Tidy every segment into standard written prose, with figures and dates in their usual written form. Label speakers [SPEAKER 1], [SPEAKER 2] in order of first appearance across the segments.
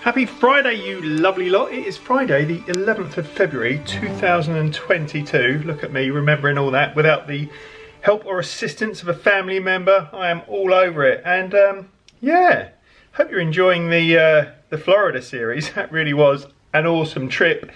[SPEAKER 1] Happy Friday, you lovely lot. It is Friday the 11th of February 2022. Look at me remembering all that without the help or assistance of a family member. I am all over it. And yeah, hope you're enjoying the Florida series. That really was an awesome trip.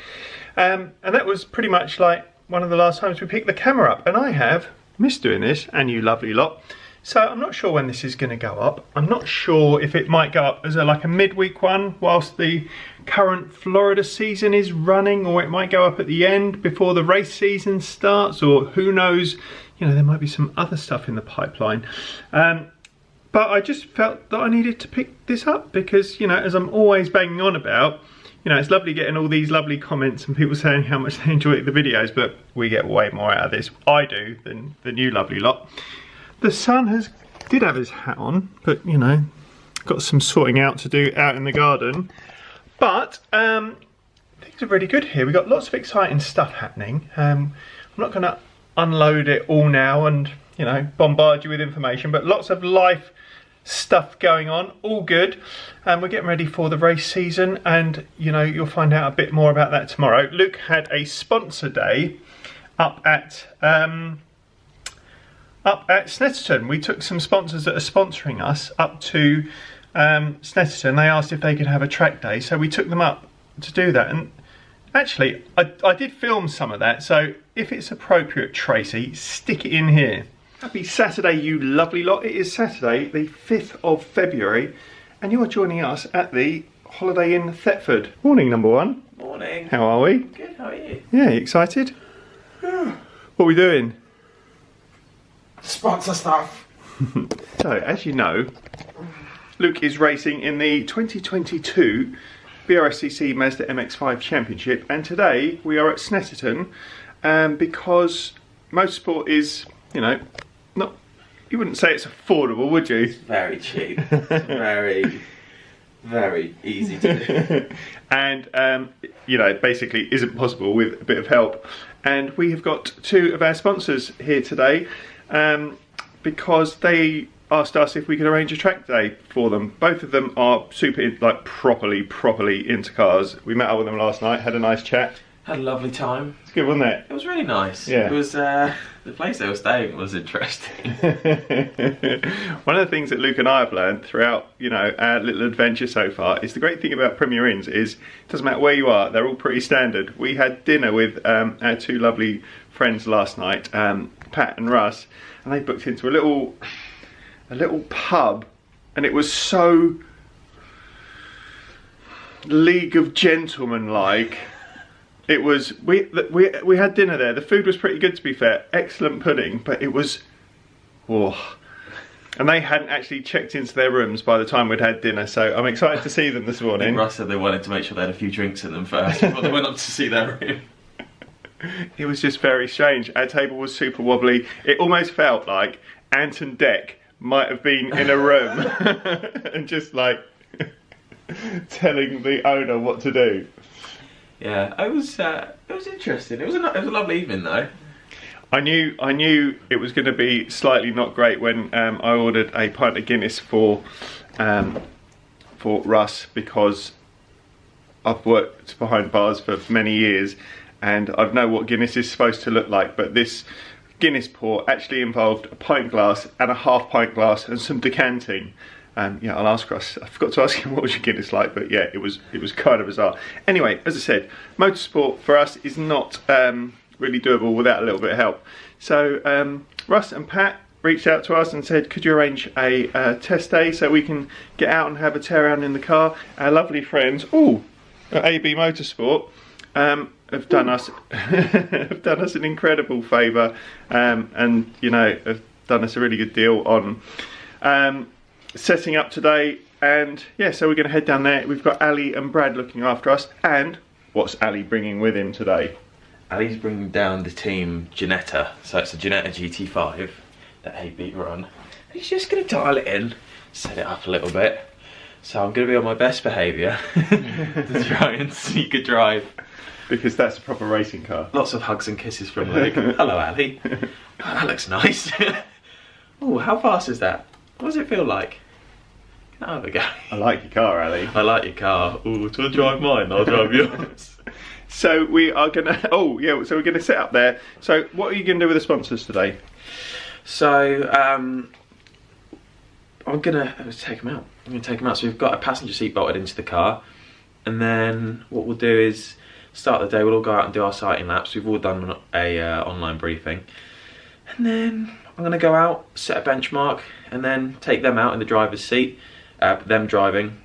[SPEAKER 1] And that was pretty much like one of the last times we picked the camera up. And I have missed doing this, and you lovely lot. So I'm not sure when this is going to go up. I'm not sure if it might go up as like a midweek one whilst the current Florida season is running, or it might go up at the end before the race season starts, or who knows, you know, there might be some other stuff in the pipeline. But I just felt that I needed to pick this up because, you know, as I'm always banging on about, you know, it's lovely getting all these lovely comments and people saying how much they enjoy the videos, but we get way more out of this, I do, than you lovely lot. The son did have his hat on, but you know, got some sorting out to do out in the garden. But things are really good here. We've got lots of exciting stuff happening. I'm not going to unload it all now and, you know, bombard you with information, but lots of life stuff going on, all good. And we're getting ready for the race season, and you know, you'll find out a bit more about that tomorrow. Luke had a sponsor day up at Snetterton. We took some sponsors that are sponsoring us up to Snetterton. They asked if they could have a track day, so we took them up to do that. And actually, I did film some of that, so if it's appropriate, Tracy, stick it in here. Happy Saturday, you lovely lot. It is Saturday, the 5th of February, and you are joining us at the Holiday Inn Thetford. Morning, number one.
[SPEAKER 2] Morning.
[SPEAKER 1] How are we?
[SPEAKER 2] Good, how are you?
[SPEAKER 1] Yeah, you excited? What are we doing?
[SPEAKER 2] Sponsor stuff.
[SPEAKER 1] So, as you know, Luke is racing in the 2022 BRSCC Mazda MX-5 Championship, and today we are at Snetterton because motorsport is, you know, not, you wouldn't say it's affordable, would you?
[SPEAKER 2] It's very cheap. It's very, very easy to do.
[SPEAKER 1] And, you know, basically isn't possible with a bit of help. And we have got two of our sponsors here today. Because they asked us if we could arrange a track day for them. Both of them are super, like properly into cars. We met up with them last night, had a nice chat.
[SPEAKER 2] Had a lovely time.
[SPEAKER 1] It's good, wasn't it?
[SPEAKER 2] It was really nice.
[SPEAKER 1] Yeah.
[SPEAKER 2] It was, the place they were staying was interesting.
[SPEAKER 1] One of the things that Luke and I have learned throughout, you know, our little adventure so far is the great thing about Premier Inns is it doesn't matter where you are, they're all pretty standard. We had dinner with our two lovely friends last night, Pat and Russ, and they booked into a little pub, and it was so League of Gentlemen like. It was, we had dinner there. The food was pretty good, to be fair. Excellent pudding, but it was, oh. And they hadn't actually checked into their rooms by the time we'd had dinner, so I'm excited to see them this morning.
[SPEAKER 2] I think Russ said they wanted to make sure they had a few drinks in them first before they went up to see their room.
[SPEAKER 1] It was just very strange. Our table was super wobbly. It almost felt like Ant and Dec might have been in a room and just like telling the owner what to do.
[SPEAKER 2] Yeah, it was interesting. It was a lovely evening though.
[SPEAKER 1] I knew it was going to be slightly not great when I ordered a pint of Guinness for Russ, because I've worked behind bars for many years and I know what Guinness is supposed to look like, but this Guinness pour actually involved a pint glass and a half pint glass and some decanting. Yeah, I'll ask Russ. I forgot to ask him what was your Guinness like, but yeah, it was kind of bizarre. Anyway, as I said, motorsport for us is not really doable without a little bit of help. So Russ and Pat reached out to us and said, could you arrange a test day so we can get out and have a tear around in the car? Our lovely friends, at AB Motorsport, have done us an incredible favour, and you know, have done us a really good deal on setting up today. And yeah, so we're going to head down there. We've got Ali and Brad looking after us. And what's Ali bringing with him today?
[SPEAKER 2] Ali's bringing down the team Ginetta, so it's a Ginetta GT5 that AB run. He's just going to dial it in, set it up a little bit. So I'm going to be on my best behaviour to try and sneak a drive.
[SPEAKER 1] Because that's a proper racing car.
[SPEAKER 2] Lots of hugs and kisses from Luke. Hello, Ali. Oh, that looks nice. Oh, how fast is that? What does it feel like? There we go.
[SPEAKER 1] I like your car, Ali.
[SPEAKER 2] I like your car. Ooh, do you want to drive mine? I'll drive yours.
[SPEAKER 1] So we are gonna, so we're gonna sit up there. So what are you gonna do with the sponsors today?
[SPEAKER 2] So, I'm gonna take them out. I'm gonna take them out. So we've got a passenger seat bolted into the car. And then what we'll do is start the day, we'll all go out and do our sighting laps. We've all done a online briefing. And then I'm gonna go out, set a benchmark, and then take them out in the driver's seat. Them driving,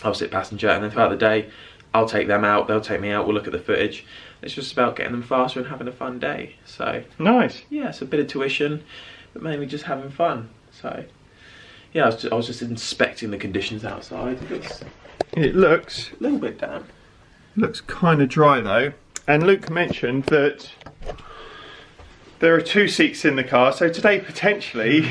[SPEAKER 2] I'll sit passenger, and then throughout the day, I'll take them out, they'll take me out, we'll look at the footage. It's just about getting them faster and having a fun day. So
[SPEAKER 1] nice. Yeah,
[SPEAKER 2] it's a bit of tuition, but mainly just having fun. So yeah, I was just inspecting the conditions outside.
[SPEAKER 1] It looks
[SPEAKER 2] a little bit damp.
[SPEAKER 1] It looks kind of dry though. And Luke mentioned that there are 2 seats in the car, so today potentially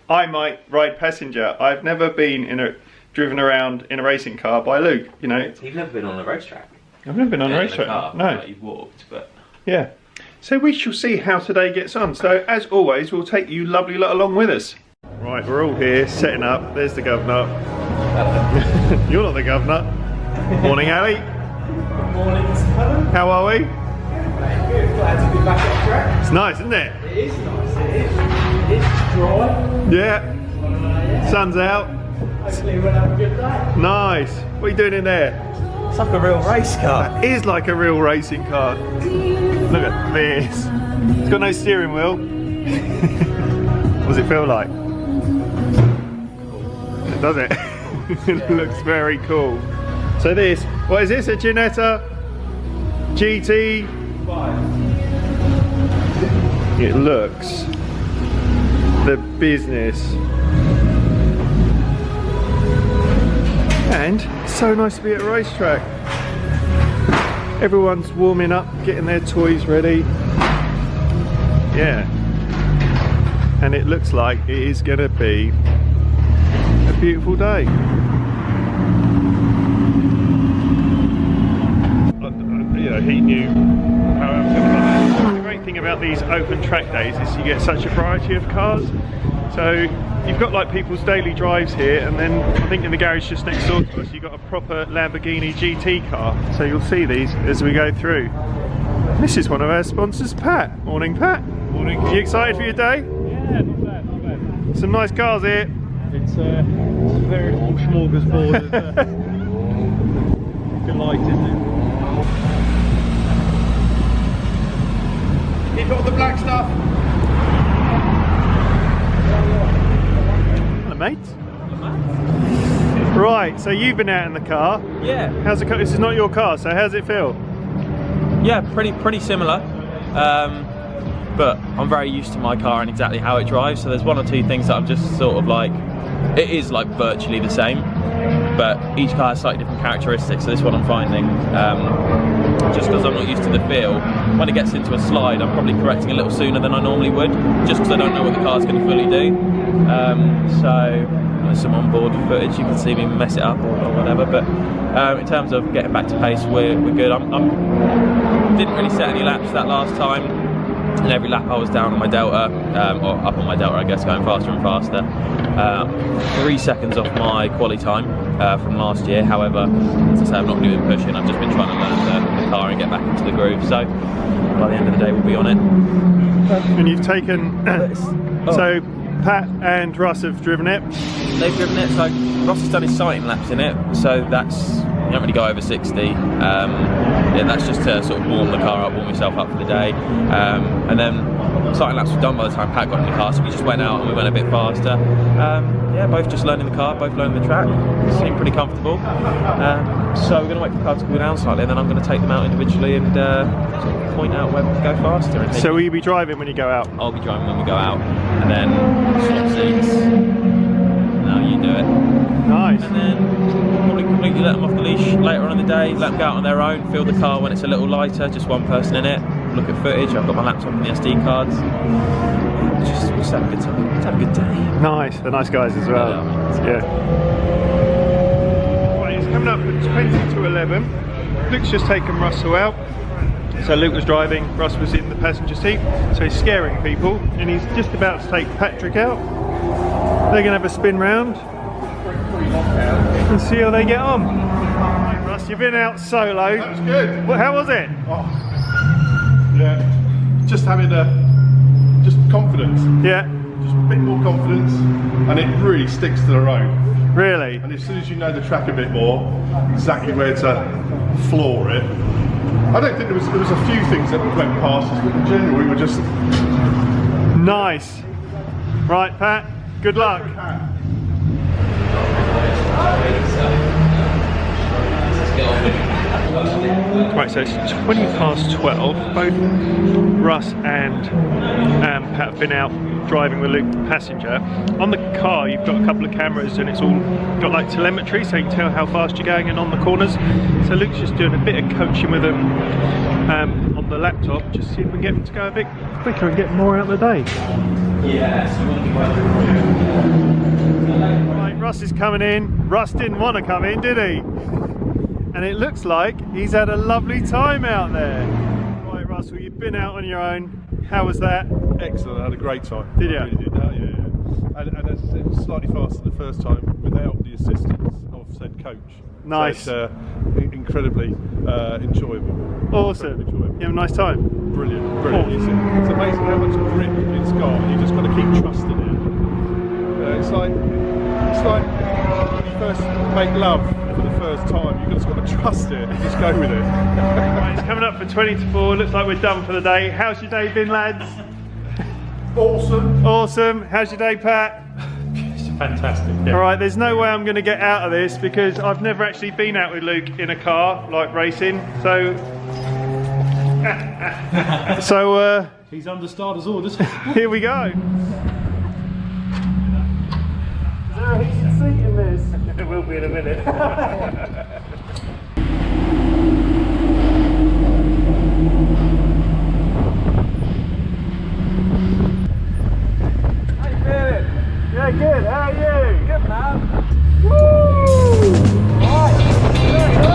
[SPEAKER 1] I might ride passenger. I've never been driven around in a racing car by Luke, you know.
[SPEAKER 2] You've never been on a racetrack?
[SPEAKER 1] I've never been on a racetrack, no.
[SPEAKER 2] You've walked, but...
[SPEAKER 1] Yeah. So we shall see how today gets on. So as always, we'll take you lovely lot along with us. Right, we're all here, setting up. There's the governor. You're not the governor. Morning, Ali.
[SPEAKER 3] Morning, Mr. Cullen.
[SPEAKER 1] How are we?
[SPEAKER 3] Good, glad to be back on track.
[SPEAKER 1] It's nice, isn't it?
[SPEAKER 3] It is nice, it is. It's dry.
[SPEAKER 1] Yeah. Sun's out.
[SPEAKER 3] Hopefully we'll have a good day.
[SPEAKER 1] Nice. What are you doing in there?
[SPEAKER 3] It's like a real race car.
[SPEAKER 1] It is like a real racing car. Look at this. It's got no steering wheel. What does it feel like? Does it? It looks very cool. So this, what is this? A Ginetta GT? It looks the business. And it's so nice to be at a racetrack. Everyone's warming up, getting their toys ready. Yeah. And it looks like it is going to be a beautiful day. You know, he knew how I was going to run it. The great thing about these open track days is you get such a variety of cars. So you've got like people's daily drives here, and then I think in the garage just next door to us you've got a proper Lamborghini GT car. So you'll see these as we go through. This is one of our sponsors, Pat. Morning, Pat.
[SPEAKER 4] Morning.
[SPEAKER 1] Are you excited for your day?
[SPEAKER 4] Yeah, not bad, not bad.
[SPEAKER 1] Some nice cars here.
[SPEAKER 4] It's a very full smorgasbord of delighted.
[SPEAKER 1] Keep all the black stuff. Hello, mate. Right, so you've been out in the car.
[SPEAKER 4] Yeah.
[SPEAKER 1] How's it? This is not your car, so how's it feel?
[SPEAKER 4] Yeah, pretty similar. But I'm very used to my car and exactly how it drives. So there's 1 or 2 things that I'm just sort of like, it is like virtually the same, but each car has slightly different characteristics. So this one I'm finding, just because I'm not used to the feel, when it gets into a slide, I'm probably correcting a little sooner than I normally would, just because I don't know what the car's going to fully do. So there's some onboard footage, you can see me mess it up or whatever. But in terms of getting back to pace, we're good. I didn't really set any laps that last time. And every lap I was down on my delta, or up on my delta I guess, going faster and faster. 3 seconds off my quali time from last year. However, as I say, I've not really been pushing, I've just been trying to learn the car and get back into the groove. So by the end of the day we'll be on it.
[SPEAKER 1] And you've taken, so Pat and Russ have driven it?
[SPEAKER 4] They've driven it, so Ross has done his sighting laps in it, so that's, you don't really go over 60. Yeah, that's just to sort of warm the car up, warm yourself up for the day. And then sighting laps were done by the time Pat got in the car, so we just went out and we went a bit faster. Yeah, both just learning the car, both learning the track. Seemed pretty comfortable. So we're going to wait for the car to cool down slightly, and then I'm going to take them out individually and sort of point out where we can go faster. And
[SPEAKER 1] so will you be driving when you go out?
[SPEAKER 4] I'll be driving when we go out, and then swap seats. Now you do it.
[SPEAKER 1] Nice.
[SPEAKER 4] And then probably completely let them off the leash later on in the day, let them go out on their own, feel the car when it's a little lighter, just one person in it, look at footage. I've got my laptop and the SD cards. Just have a good time. Just have a good day.
[SPEAKER 1] Nice. They're nice guys as well. Yeah. Right, it's coming up at 20 to 11. Luke's just taken Russell out. So Luke was driving, Russ was in the passenger seat. So he's scaring people, and he's just about to take Patrick out. They're going to have a spin round. and see how they get on. Right, Russ, you've been out solo.
[SPEAKER 5] That was good.
[SPEAKER 1] Well, how was it?
[SPEAKER 5] Oh, yeah, just having just confidence.
[SPEAKER 1] Yeah.
[SPEAKER 5] Just a bit more confidence, and it really sticks to the road.
[SPEAKER 1] Really?
[SPEAKER 5] And as soon as you know the track a bit more, exactly where to floor it. I don't think there was a few things that went past us, but in general we were just
[SPEAKER 1] nice. Right, Pat. Good luck. Right, so it's 20 past 12. Both Russ and Pat have been out driving with Luke, the passenger. On the car, you've got a couple of cameras and it's all got like telemetry, so you can tell how fast you're going and on the corners. So Luke's just doing a bit of coaching with them on the laptop, just see if we can get them to go a bit quicker and get more out of the day. Right, Russ is coming in. Russ didn't want to come in, did he? And it looks like he's had a lovely time out there. Right, Russell, you've been out on your own. How was that?
[SPEAKER 5] excellent. I had a great time.
[SPEAKER 1] Did you?
[SPEAKER 5] I really did. Yeah. And as I said, it was slightly faster the first time without the assistance of said coach.
[SPEAKER 1] Nice.
[SPEAKER 5] So it's incredibly enjoyable.
[SPEAKER 1] Awesome.
[SPEAKER 5] Incredibly enjoyable.
[SPEAKER 1] You have a nice time?
[SPEAKER 5] Brilliant. It's amazing how much grip it's got. You just got to keep trusting it. It's like when you first make love for the first time. You've just got to trust it and just go with it.
[SPEAKER 1] Right, it's coming up for 20 to 4. Looks like we're done for the day. How's your day been, lads?
[SPEAKER 5] Awesome.
[SPEAKER 1] Awesome. How's your day, Pat?
[SPEAKER 3] It's fantastic. Yeah.
[SPEAKER 1] All right, there's no way I'm going to get out of this because I've never actually been out with Luke in a car, like racing. So,
[SPEAKER 3] He's under starter's orders.
[SPEAKER 1] here we go. Is there a heated seat in this? There will be in a minute. How you feeling? Yeah, good. How are you? Good, man. Woo! Right. There you go.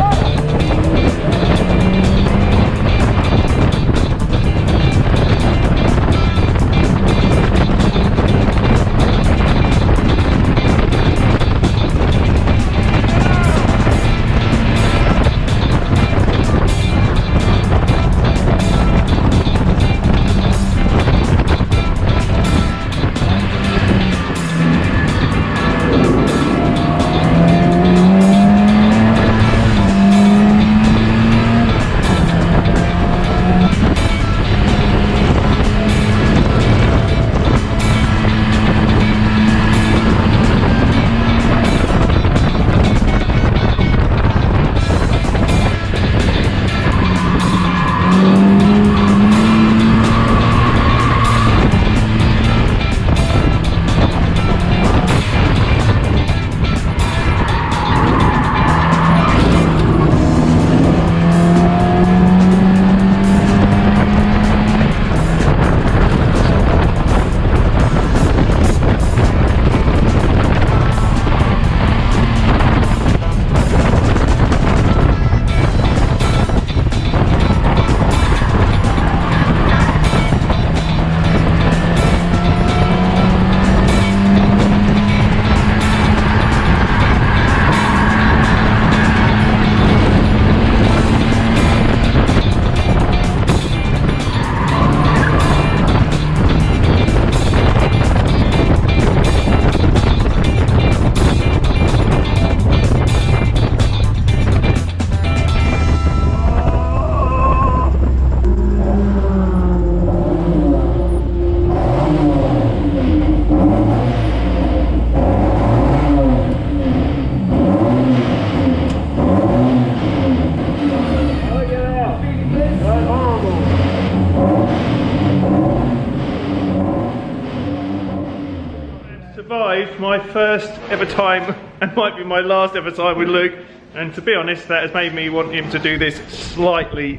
[SPEAKER 1] My first ever time and might be my last ever time with Luke, and to be honest that has made me want him to do this slightly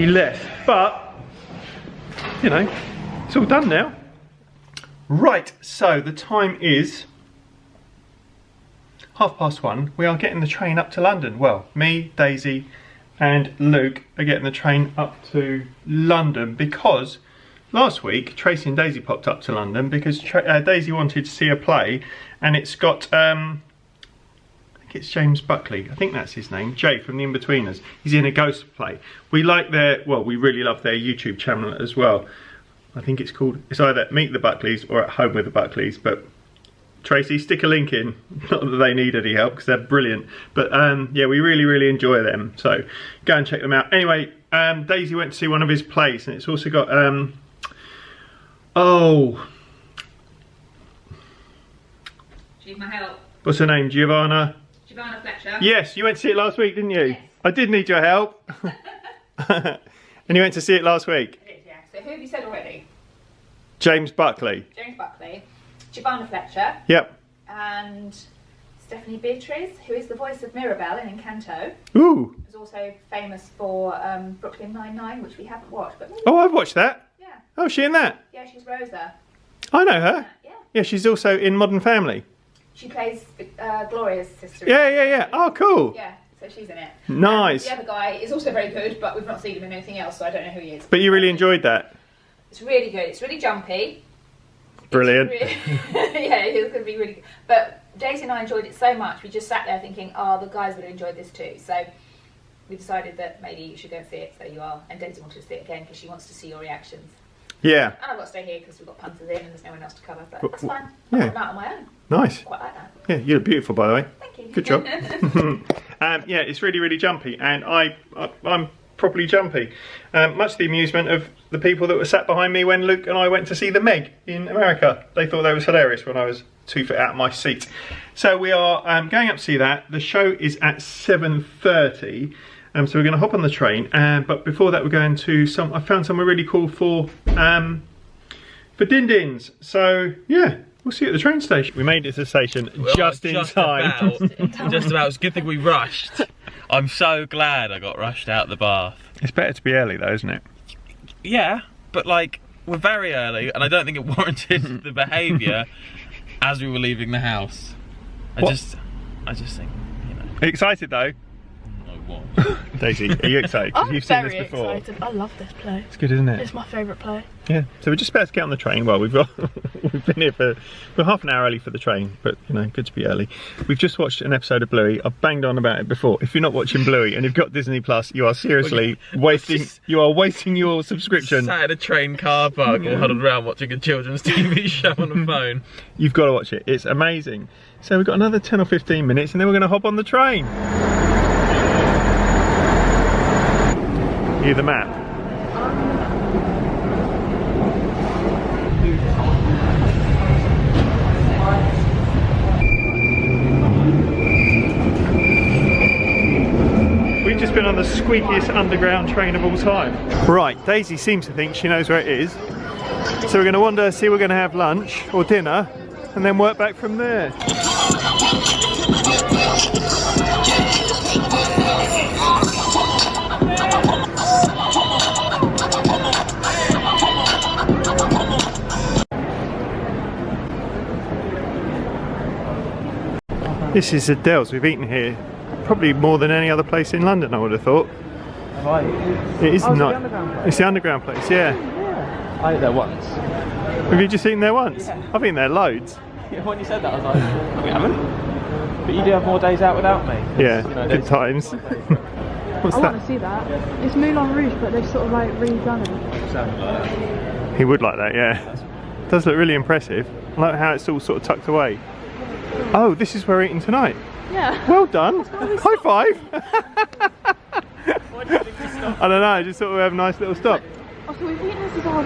[SPEAKER 1] less, but you know, it's all done now. Right, so the time is 1:30. We are getting the train up to London. Well, me, Daisy and Luke are getting the train up to London because last week Tracey and Daisy popped up to London because Daisy wanted to see a play, and it's got I think it's James Buckley, I think that's his name, Jay from The Inbetweeners. He's in a ghost play. We like their, well, we really love their YouTube channel as well. I think it's called, it's either Meet the Buckleys or At Home with the Buckleys, but Tracey, stick a link in. Not that they need any help because they're brilliant, but yeah, we really enjoy them, so go and check them out. Anyway, Daisy went to see one of his plays, and it's also got oh,
[SPEAKER 6] Do you need my help?
[SPEAKER 1] what's her name, Giovanna
[SPEAKER 6] Fletcher.
[SPEAKER 1] Yes, you went to see it last week, didn't you?
[SPEAKER 6] Yes.
[SPEAKER 1] I did need your help. And you went to see it last week?
[SPEAKER 6] I did, yeah. So who have you said already?
[SPEAKER 1] James Buckley.
[SPEAKER 6] James Buckley, Giovanna Fletcher,
[SPEAKER 1] Yep.
[SPEAKER 6] and Stephanie Beatrice, who is the voice of Mirabelle in Encanto.
[SPEAKER 1] Ooh.
[SPEAKER 6] Who's also famous for Brooklyn Nine-Nine, which we haven't watched, but
[SPEAKER 1] Oh, I've watched that.
[SPEAKER 6] yeah,
[SPEAKER 1] Oh, is she in that?
[SPEAKER 6] yeah, she's Rosa.
[SPEAKER 1] I know her.
[SPEAKER 6] Yeah,
[SPEAKER 1] Yeah, she's also in Modern Family.
[SPEAKER 6] she plays Gloria's sister.
[SPEAKER 1] Yeah. Oh, cool.
[SPEAKER 6] Yeah, so she's in it.
[SPEAKER 1] Nice.
[SPEAKER 6] The other guy is also very good, but we've not seen him in anything else, so I don't know who he is.
[SPEAKER 1] But you really enjoyed that?
[SPEAKER 6] It's really good. It's really jumpy.
[SPEAKER 1] Brilliant.
[SPEAKER 6] Yeah, it's going to be really good. But Daisy and I enjoyed it so much, we just sat there thinking, oh, the guys would have enjoyed this too. So we decided that maybe you should go and see it, so you are. And Daisy wanted to see it again because she wants to see your reactions.
[SPEAKER 1] Yeah.
[SPEAKER 6] And I've got to stay here because we've got punters in and there's no one else to cover, but that's fine.
[SPEAKER 1] yeah.
[SPEAKER 6] I'm out on my own.
[SPEAKER 1] Nice.
[SPEAKER 6] Quite like that.
[SPEAKER 1] Yeah, you look beautiful, by the way.
[SPEAKER 6] Thank you.
[SPEAKER 1] Good job. Yeah, it's really jumpy, and I'm properly jumpy. Much to the amusement of the people that were sat behind me when Luke and I went to see The Meg in America. They thought that was hilarious when I was 2 foot out of my seat. So we are going up to see that. The show is at 7:30. So we're going to hop on the train, but before that we're going to I found somewhere really cool for din-dins. So yeah, we'll see you at the train station. We made it to the station just in time.
[SPEAKER 4] Just about. It's a good thing we rushed. I'm so glad I got rushed out the bath.
[SPEAKER 1] It's better to be early though, isn't it?
[SPEAKER 4] Yeah, but like, we're very early and I don't think it warranted the behaviour as we were leaving the house. I just think, you know.
[SPEAKER 1] Are you excited though?
[SPEAKER 4] What?
[SPEAKER 1] Daisy, are you excited? 'Cause
[SPEAKER 7] I'm
[SPEAKER 1] you've seen
[SPEAKER 7] very
[SPEAKER 1] this before.
[SPEAKER 7] excited. I love this play.
[SPEAKER 1] It's good, isn't it?
[SPEAKER 7] It's my favourite play.
[SPEAKER 1] Yeah. So we're just about to get on the train. Well, we've been here we're half an hour early for the train, but you know, good to be early. We've just watched an episode of Bluey. I've banged on about it before. If you're not watching Bluey and you've got Disney Plus, you are seriously wasting your subscription.
[SPEAKER 4] Sat in a train car park or huddled around watching a children's TV show on a phone.
[SPEAKER 1] You've got to watch it. It's amazing. So we've got another 10 or 15 minutes and then we're going to hop on the train. Hear the map. We've just been on the squeakiest underground train of all time. Right, Daisy seems to think she knows where it is. So we're going to wander, see we're going to have lunch or dinner, and then work back from there. This is Adele's. We've eaten here probably more than any other place in London, I would have thought.
[SPEAKER 2] Right.
[SPEAKER 1] It is not.
[SPEAKER 2] It's the underground place?
[SPEAKER 1] It's the underground place, yeah.
[SPEAKER 2] I ate there once.
[SPEAKER 1] Have you just eaten there once?
[SPEAKER 2] Yeah.
[SPEAKER 1] I've eaten there loads.
[SPEAKER 2] When you said that, I was like, we haven't. But you do have more days out without me.
[SPEAKER 1] Yeah,
[SPEAKER 2] You know,
[SPEAKER 1] good
[SPEAKER 2] there's-
[SPEAKER 1] times. What's
[SPEAKER 7] I want to
[SPEAKER 1] that?
[SPEAKER 7] see that. It's Moulin Rouge, but they've sort of like redone it.
[SPEAKER 1] He would like that, yeah. It does look really impressive. I like how it's all sort of tucked away. Oh, this is where we're eating tonight.
[SPEAKER 7] Yeah.
[SPEAKER 1] Well done. High five. I don't know, I just thought we'd have a nice little stop.
[SPEAKER 7] I thought we've eaten this as well.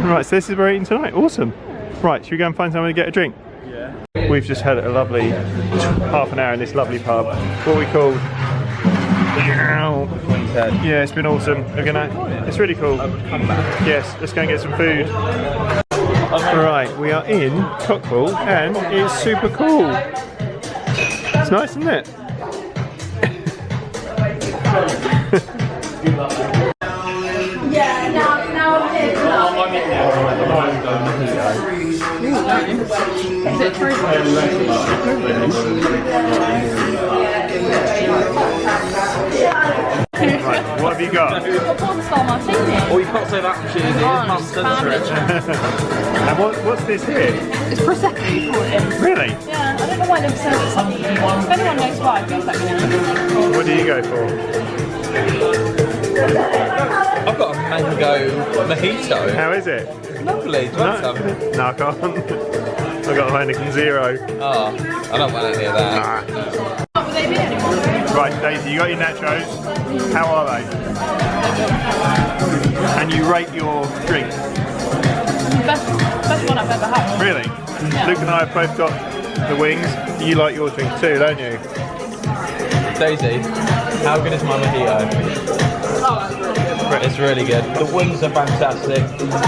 [SPEAKER 1] Right, so this is where we're eating tonight. Awesome. Right, should we go and find somewhere to get a drink? Yeah. We've just had a lovely half an hour in this lovely pub. What are we called? Yeah, it's been awesome. It's really cool. Yes, let's go and get some food. Right, we are in Coqbull and it's super cool. It's nice, isn't it?
[SPEAKER 7] Yeah, now I'm here. Is it true?
[SPEAKER 1] Right, what have you got?
[SPEAKER 7] I've got porn star martini.
[SPEAKER 4] Oh, you can't say that, cheesy.
[SPEAKER 7] Oh, it's
[SPEAKER 1] And what's this here?
[SPEAKER 7] It's Prosecco, you call it.
[SPEAKER 1] Really?
[SPEAKER 7] Yeah, I don't know why they've said it something. If anyone knows why, please let me know.
[SPEAKER 1] What do you go for?
[SPEAKER 4] I've got a mango mojito.
[SPEAKER 1] How is it?
[SPEAKER 4] Lovely. Do you want some?
[SPEAKER 1] No, I can't. I got a Heineken Zero.
[SPEAKER 4] Oh, I don't want any of that.
[SPEAKER 1] Nah.
[SPEAKER 7] What would they be anymore?
[SPEAKER 1] Right, Daisy, you got your nachos. How are they? And you rate your drink.
[SPEAKER 7] Best one I've ever had.
[SPEAKER 1] Really?
[SPEAKER 7] Yeah.
[SPEAKER 1] Luke and I have both got the wings. You like your drink too, don't you?
[SPEAKER 4] Daisy, how good is my mojito? It's really good. The wings are fantastic.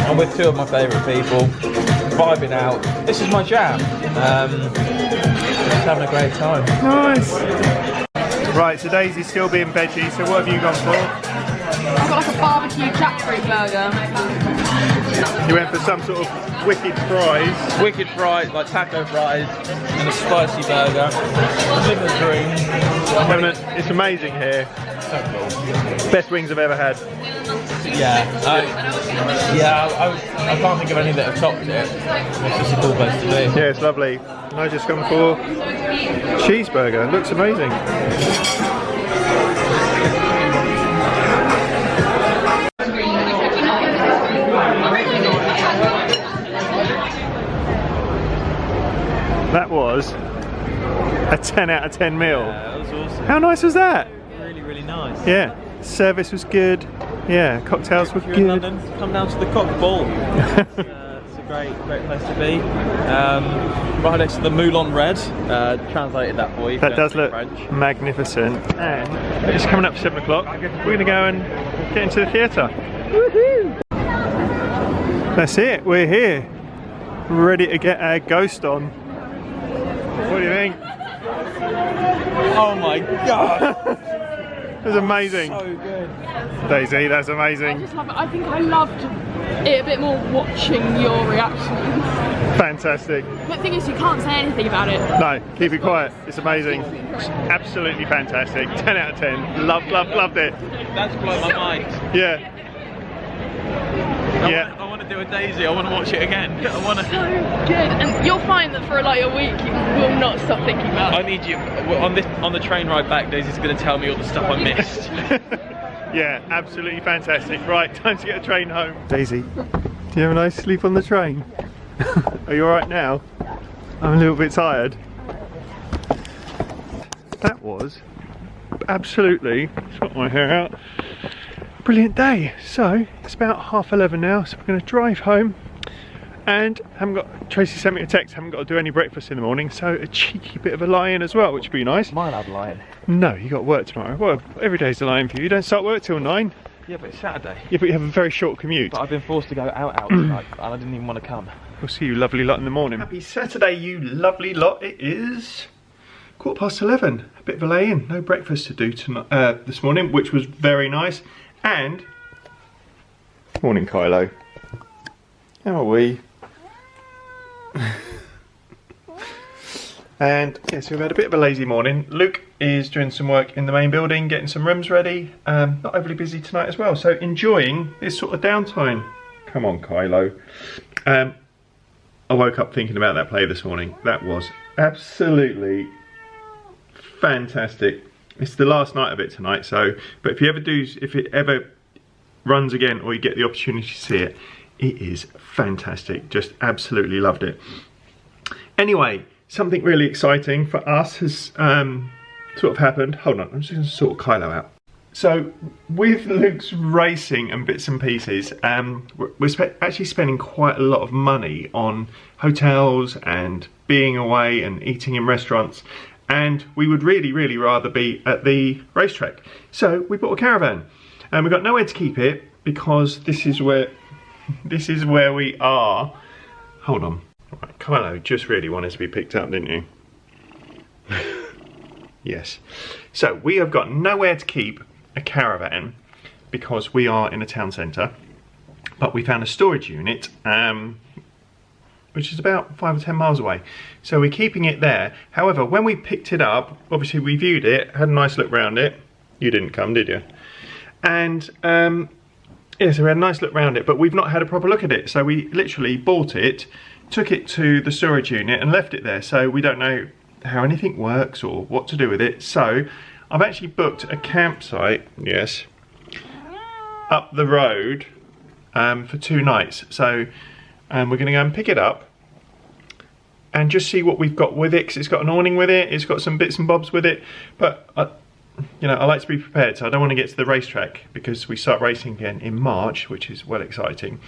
[SPEAKER 4] I'm with two of my favourite people, vibing out. This is my jam. Just having a great time.
[SPEAKER 1] Nice. Right, so Daisy's still being veggie, so what have you gone for?
[SPEAKER 7] I've got like a barbecue jackfruit burger.
[SPEAKER 1] You went for some sort of wicked fries.
[SPEAKER 4] Wicked fries, like taco fries, and a spicy burger. Living the dream.
[SPEAKER 1] It's amazing here.
[SPEAKER 4] So cool.
[SPEAKER 1] Best wings I've ever had.
[SPEAKER 4] Yeah, I can't think of any that have topped it. It's just a cool place to be.
[SPEAKER 1] Yeah, it's lovely. And I just gone for cheeseburger. It looks amazing. That was a 10 out of 10 meal.
[SPEAKER 4] Yeah, that was awesome.
[SPEAKER 1] How nice was that?
[SPEAKER 4] Really, really nice.
[SPEAKER 1] Yeah, service was good. Yeah, cocktails were
[SPEAKER 4] If you're in
[SPEAKER 1] good.
[SPEAKER 4] London, come down to the Coqbull. It's a great place to be. Right next to the Moulin Red. Translated that for you.
[SPEAKER 1] That does look
[SPEAKER 4] French.
[SPEAKER 1] magnificent. And it's coming up 7 o'clock. We're going to go and get into the theatre. Woohoo! That's it, we're here. Ready to get our ghost on. What do you think?
[SPEAKER 4] Oh my god!
[SPEAKER 1] It was amazing.
[SPEAKER 4] So good.
[SPEAKER 1] Daisy, that's
[SPEAKER 7] I
[SPEAKER 1] amazing.
[SPEAKER 7] just love it. I think I loved it a bit more watching your reaction.
[SPEAKER 1] Fantastic.
[SPEAKER 7] But the thing is, you can't say anything about it.
[SPEAKER 1] No, keep it quiet. It's amazing. Absolutely fantastic. 10 out of 10. Loved it.
[SPEAKER 4] That's blown my mind.
[SPEAKER 1] Yeah. Yeah.
[SPEAKER 4] I want to do a Daisy. I want to watch it again. I want to.
[SPEAKER 7] So good, and you'll find that for like a week you will not stop thinking about it.
[SPEAKER 4] I need you on the train ride back. Daisy's going to tell me all the stuff I missed.
[SPEAKER 1] Yeah, absolutely fantastic. Right, time to get a train home. Daisy, do you have a nice sleep on the train? Are you alright now? I'm a little bit tired. That was absolutely, got my hair out, brilliant day. So it's about 11:30 now, so we're going to drive home. And Tracey sent me a text, haven't got to do any breakfast in the morning, so a cheeky bit of a lie-in as well, which would be nice.
[SPEAKER 4] Am I allowed lying?
[SPEAKER 1] No, you got work tomorrow. Well, every day's a lie-in for you. You don't start work till 9.
[SPEAKER 4] Yeah, but it's Saturday.
[SPEAKER 1] Yeah, but you have a very short commute.
[SPEAKER 4] But I've been forced to go out tonight, and I didn't even want to come.
[SPEAKER 1] We'll see you lovely lot in the morning. Happy Saturday, you lovely lot. It is 11:15. A bit of a lay-in. No breakfast to do tonight, this morning, which was very nice. And morning, Kylo. How are we? And yeah, so we've had a bit of a lazy morning. Luke is doing some work in the main building, getting some rooms ready. Not overly busy tonight as well, so enjoying this sort of downtime. Come on, Kylo. I woke up thinking about that play this morning. That was absolutely fantastic. It's the last night of it tonight, so but if it ever runs again or you get the opportunity to see it, it is fantastic. Just absolutely loved it. Anyway, something really exciting for us has sort of happened. Hold on, I'm just going to sort Kylo out. So with Luke's racing and bits and pieces, we're actually spending quite a lot of money on hotels and being away and eating in restaurants, and we would really rather be at the racetrack. So we bought a caravan, and we've got nowhere to keep it because this is where we are. Hold on. Right, Kylo just really wanted to be picked up, didn't you? Yes. So we have got nowhere to keep a caravan because we are in a town centre, but we found a storage unit which is about 5 or 10 miles away, so we're keeping it there. However, when we picked it up, obviously we viewed it, had a nice look around it. You didn't come, did you? And yeah, so we had a nice look around it, but we've not had a proper look at it. So we literally bought it, took it to the storage unit and left it there. So we don't know how anything works or what to do with it. So I've actually booked a campsite, yes, up the road for 2 nights. So we're going to go and pick it up and just see what we've got with it, because it's got an awning with it, it's got some bits and bobs with it, but you know, I like to be prepared, so I don't want to get to the racetrack because we start racing again in March, which is well exciting.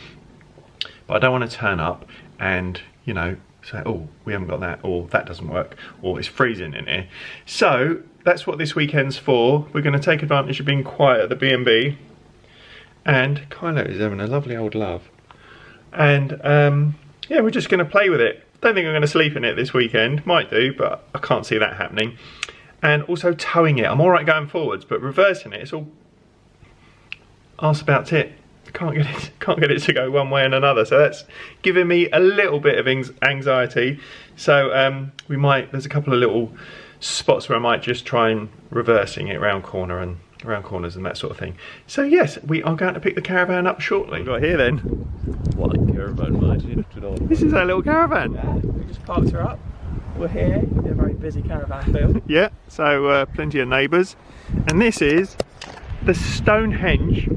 [SPEAKER 1] But I don't want to turn up and, you know, say, oh, we haven't got that, or that doesn't work, or it's freezing in here. So that's what this weekend's for. We're going to take advantage of being quiet at the B&B, and Kylo is having a lovely old love. And yeah, we're just going to play with it. Don't think I'm going to sleep in it this weekend. Might do, but I can't see that happening. And also towing it. I'm all right going forwards, but reversing it, it's all arse about tit. Can't get it to go one way and another. So that's giving me a little bit of anxiety. So we might. There's a couple of little spots where I might just try and reversing it around corners and that sort of thing. So yes, we are going to pick the caravan up shortly. Got here then.
[SPEAKER 4] What a caravan, mate.
[SPEAKER 1] This is our little caravan.
[SPEAKER 4] Yeah, we just parked her up. We're here in a very busy caravan field.
[SPEAKER 1] Yeah, so plenty of neighbours. And this is the Stonehenge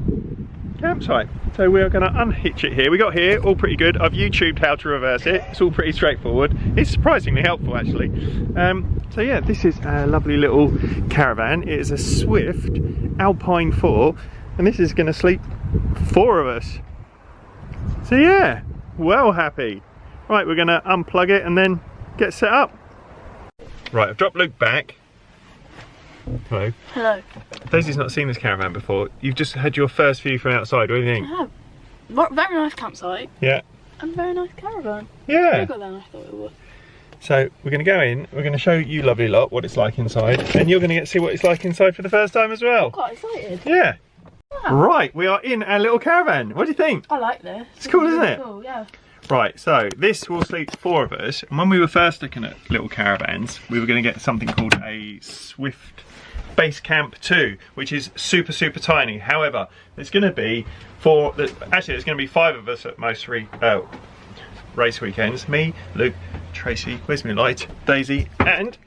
[SPEAKER 1] Campsite. So we are going to unhitch it here. We got here, all pretty good. I've YouTubed how to reverse it. It's all pretty straightforward. It's surprisingly helpful actually. So yeah, this is a lovely little caravan. It is a Swift Alpine 4, and this is going to sleep 4 of us. So yeah, well happy. Right, we're going to unplug it and then get set up. Right, I've dropped Luke back. Hello.
[SPEAKER 7] Hello.
[SPEAKER 1] Daisy's not seen this caravan before. You've just had your first view from outside. What do you think?
[SPEAKER 7] I have. Very nice campsite.
[SPEAKER 1] Yeah.
[SPEAKER 7] And very nice caravan.
[SPEAKER 1] Yeah.
[SPEAKER 7] Bigger than I thought it was.
[SPEAKER 1] So we're going to go in. We're going to show you lovely lot what it's like inside, and you're going to get to see what it's like inside for the first time as well.
[SPEAKER 7] I'm quite excited.
[SPEAKER 1] Yeah.
[SPEAKER 7] Wow.
[SPEAKER 1] Right, we are in our little caravan. What do you think?
[SPEAKER 7] I like this.
[SPEAKER 1] It's cool, isn't it?
[SPEAKER 7] Cool, yeah.
[SPEAKER 1] Right, so this will sleep 4 of us, and when we were first looking at little caravans, we were going to get something called a Swift Base Camp 2, which is super tiny. However, there's going to be actually there's going to be 5 of us at most race weekends. Me, Luke, Tracy, where's my light, Daisy, and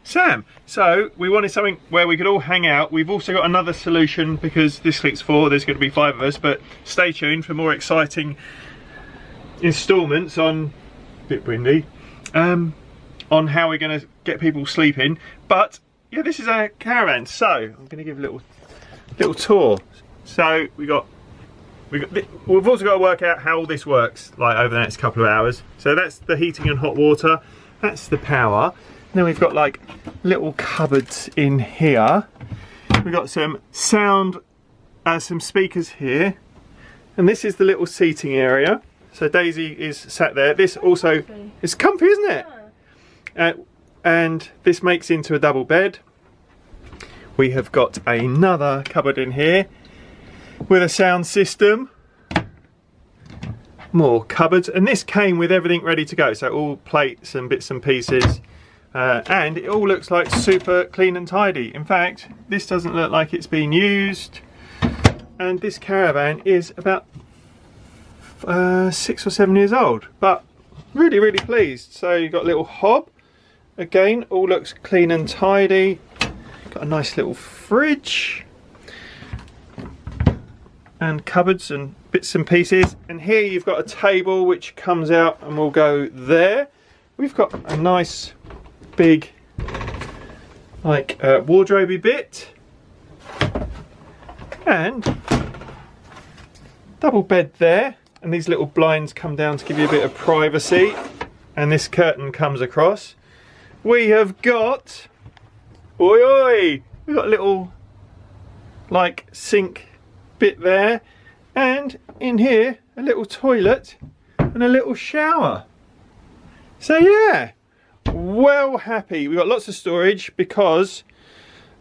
[SPEAKER 1] Sam. So we wanted something where we could all hang out. We've also got another solution, because this sleeps 4, there's going to be 5 of us, but stay tuned for more exciting installments on, a bit windy, on how we're going to get people sleeping. But yeah, this is our caravan. So I'm going to give a little tour. So we've also got to work out how all this works, like over the next couple of hours. So that's the heating and hot water, that's the power. And then we've got like little cupboards in here. We've got some sound, some speakers here, and this is the little seating area. So Daisy is sat there. This also is comfy, isn't it? Yeah. And this makes into a double bed. We have got another cupboard in here with a sound system. More cupboards, and this came with everything ready to go. So all plates and bits and pieces, and it all looks like super clean and tidy. In fact, this doesn't look like it's been used. And this caravan is about 6 or 7 years old, but really pleased. So you've got a little hob, again, all looks clean and tidy. Got a nice little fridge and cupboards and bits and pieces, and here you've got a table which comes out and will go there. We've got a nice big like wardrobe bit, and double bed there. And these little blinds come down to give you a bit of privacy, and this curtain comes across. We have got, we've got a little like sink bit there, and in here a little toilet and a little shower. So yeah, well happy. We've got lots of storage, because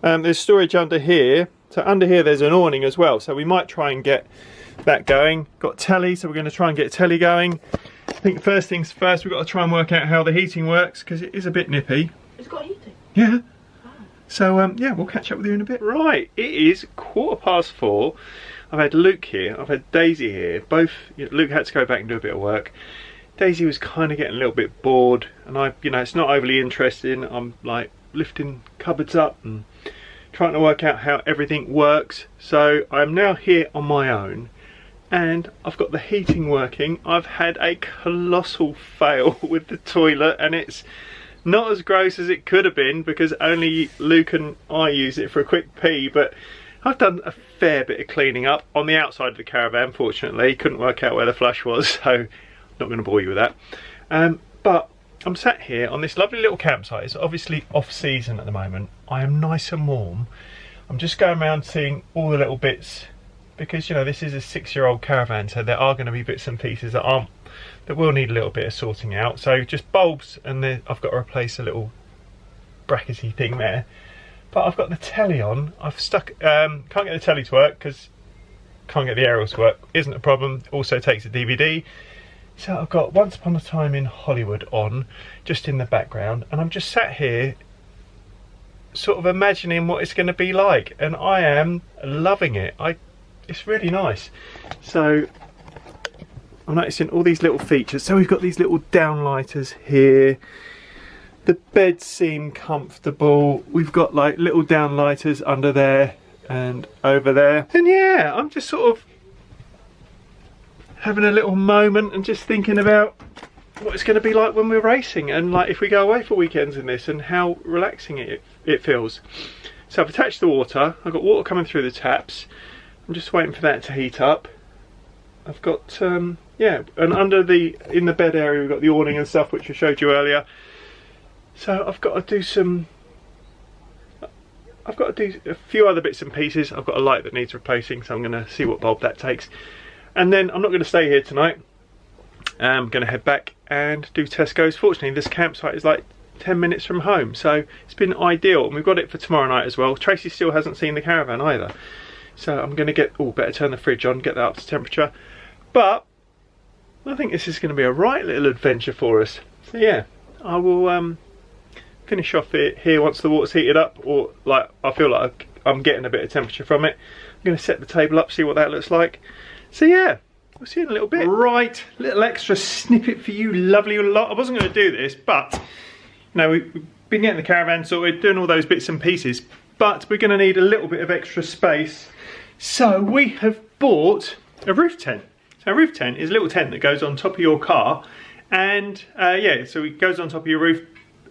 [SPEAKER 1] there's storage under here. So under here there's an awning as well, so we might try and get that going. Got telly, so we're going to try and get telly going. I think first things first, we've got to try and work out how the heating works, because it is a bit nippy.
[SPEAKER 7] It's got heating?
[SPEAKER 1] Yeah. So yeah, we'll catch up with you in a bit. Right, it is 4:15. I've had Luke here, I've had Daisy here. Both, Luke had to go back and do a bit of work. Daisy was kind of getting a little bit bored, and it's not overly interesting. I'm like lifting cupboards up and trying to work out how everything works. So I'm now here on my own, and I've got the heating working. I've had a colossal fail with the toilet, and it's not as gross as it could have been because only Luke and I use it for a quick pee, but I've done a fair bit of cleaning up on the outside of the caravan. Fortunately, couldn't work out where the flush was, so I'm not going to bore you with that. But I'm sat here on this lovely little campsite. It's obviously off season at the moment. I am nice and warm. I'm just going around seeing all the little bits because this is a 6-year-old caravan, so there are going to be bits and pieces that will need a little bit of sorting out. So just bulbs, and then I've got to replace a little brackety thing there. But I've got the telly on. I've stuck, can't get the telly to work because can't get the aerials to work. Isn't a problem. Also takes a DVD. So I've got Once Upon a Time in Hollywood on, just in the background, and I'm just sat here sort of imagining what it's going to be like, and I am loving it. It's really nice. So I'm noticing all these little features. So we've got these little downlighters here. The beds seem comfortable. We've got like little downlighters under there and over there. And yeah, I'm just sort of having a little moment and just thinking about what it's going to be like when we're racing, and like if we go away for weekends in this, and how relaxing it feels. So I've attached the water. I've got water coming through the taps. I'm just waiting for that to heat up. I've got yeah, and in the bed area we've got the awning and stuff which I showed you earlier. So I've got to do a few other bits and pieces. I've got a light that needs replacing, so I'm going to see what bulb that takes. And then I'm not going to stay here tonight. I'm going to head back and do Tesco's. Fortunately, this campsite is like 10 minutes from home, so it's been ideal. And we've got it for tomorrow night as well. Tracey still hasn't seen the caravan either. So I'm going to better turn the fridge on, get that up to temperature. But I think this is going to be a right little adventure for us. So yeah, I will finish off it here once the water's heated up, or like I feel like I'm getting a bit of temperature from it. I'm going to set the table up, see what that looks like. So yeah, we'll see you in a little bit. Right, little extra snippet for you lovely lot. I wasn't going to do this, but we've been getting the caravan sorted, doing all those bits and pieces, but we're going to need a little bit of extra space. So we have bought a roof tent. So a roof tent is a little tent that goes on top of your car, and yeah, so it goes on top of your roof,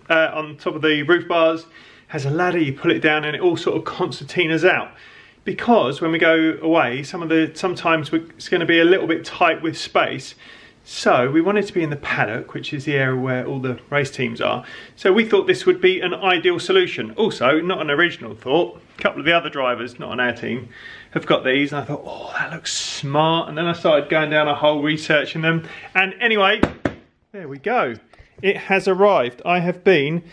[SPEAKER 1] on top of the roof bars, has a ladder, you pull it down and it all sort of concertinas out. Because when we go away, sometimes it's going to be a little bit tight with space. So we wanted to be in the paddock, which is the area where all the race teams are. So we thought this would be an ideal solution. Also, not an original thought. A couple of the other drivers, not on our team, have got these. And I thought, oh, that looks smart. And then I started going down a hole researching them. And anyway, there we go. It has arrived. I have been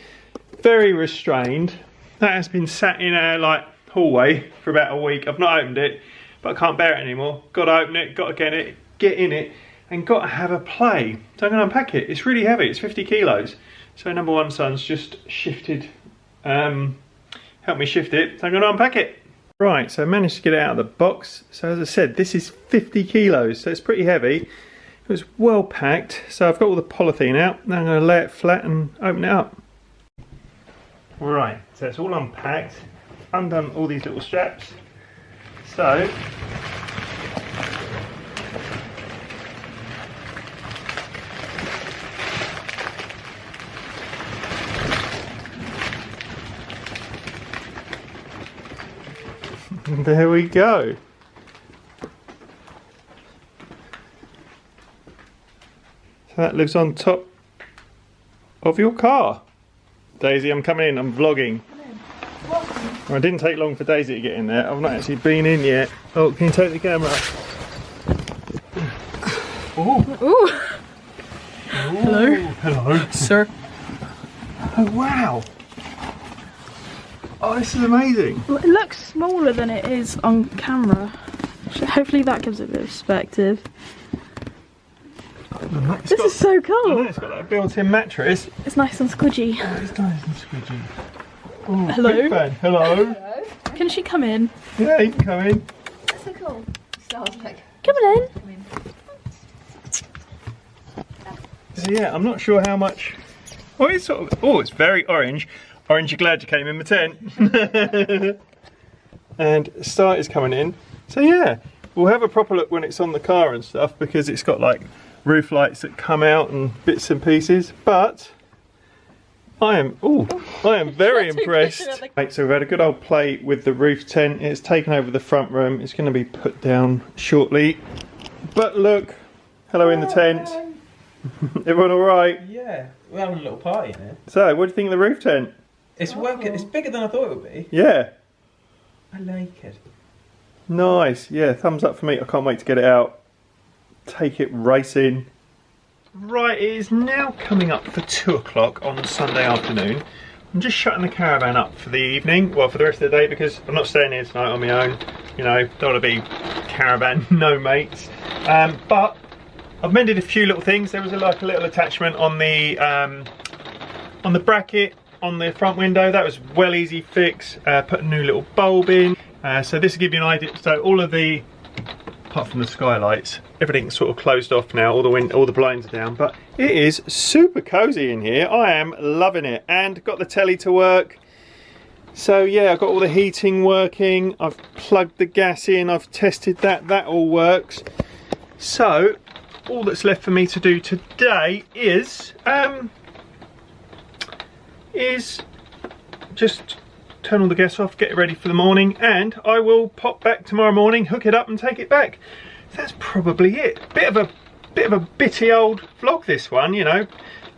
[SPEAKER 1] very restrained. That has been sat in our hallway for about a week. I've not opened it, but I can't bear it anymore. Got to open it, got to get in it, and got to have a play. So I'm going to unpack it. It's really heavy, it's 50 kilos. So number one son's just shifted, helped me shift it. So I'm going to unpack it. Right, so I managed to get it out of the box. So as I said, this is 50 kilos, so it's pretty heavy. It was well packed, so I've got all the polythene out. Now I'm going to lay it flat and open it up. Right, so it's all unpacked. Undone all these little straps. So there we go. So that lives on top of your car. Daisy, I'm coming in, I'm vlogging. Well, it didn't take long for Daisy to get in there. I've not actually been in yet. Oh, can you take the camera? Oh.
[SPEAKER 7] Ooh. Hello.
[SPEAKER 1] Hello.
[SPEAKER 7] Sir.
[SPEAKER 1] Oh, wow. Oh, this is amazing.
[SPEAKER 7] It looks smaller than it is on camera. So hopefully that gives it a bit of perspective. This is so cool.
[SPEAKER 1] It's got that built-in mattress.
[SPEAKER 7] It's nice and squidgy.
[SPEAKER 1] Oh, it's nice and squidgy. Oh,
[SPEAKER 7] Hello?
[SPEAKER 1] big fan. Hello.
[SPEAKER 6] Hello.
[SPEAKER 7] Can she come in?
[SPEAKER 1] Yeah, you can come in.
[SPEAKER 6] That's so cool. Stars like.
[SPEAKER 7] Come on in.
[SPEAKER 6] Come in.
[SPEAKER 1] So yeah, I'm not sure how much. Oh, it's sort of. Oh, it's very orange. Orange, you're glad you came in the tent. And Start is coming in. So yeah, we'll have a proper look when it's on the car and stuff, because it's got like roof lights that come out and bits and pieces. But I am very impressed. Right, so we've had a good old play with the roof tent. It's taken over the front room. It's going to be put down shortly. But look, hello in the tent. Everyone all right?
[SPEAKER 2] Yeah, we're having a little party here.
[SPEAKER 1] So, what do you think of the roof tent?
[SPEAKER 2] It's working. It's bigger than I thought it would be.
[SPEAKER 1] Yeah.
[SPEAKER 2] I like it.
[SPEAKER 1] Nice. Yeah, thumbs up for me. I can't wait to get it out. Take it racing. Right, it is now coming up for 2 o'clock on Sunday afternoon. I'm just shutting the caravan up for the evening, well, for the rest of the day, because I'm not staying here tonight on my own. You know, don't want to be caravan, no mates. But I've mended a few little things. There was like a little attachment on the bracket on the front window. That was well easy fix. Put a new little bulb in. So this will give you an idea. So all of the, apart from the skylights, everything's sort of closed off now. All the blinds are down. But it is super cozy in here. I am loving it. And got the telly to work. So yeah, I've got all the heating working. I've plugged the gas in. I've tested that. That all works. So all that's left for me to do today is just turn all the gas off, get it ready for the morning, and I will pop back tomorrow morning, hook it up and take it back. That's probably it. Bit of a bitty old vlog, this one, you know.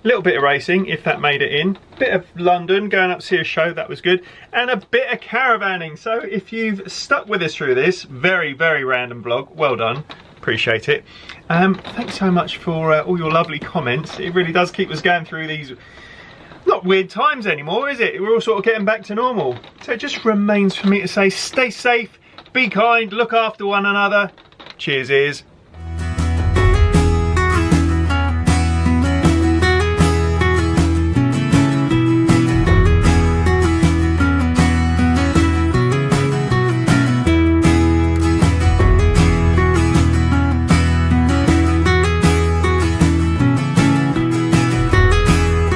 [SPEAKER 1] Little bit of racing, if that made it in. Bit of London, going up to see a show, that was good. And a bit of caravanning. So if you've stuck with us through this very, very random vlog, well done. Appreciate it. Thanks so much for all your lovely comments. It really does keep us going through these not weird times anymore, is it? We're all sort of getting back to normal. So it just remains for me to say, stay safe, be kind, look after one another. Cheers, ears.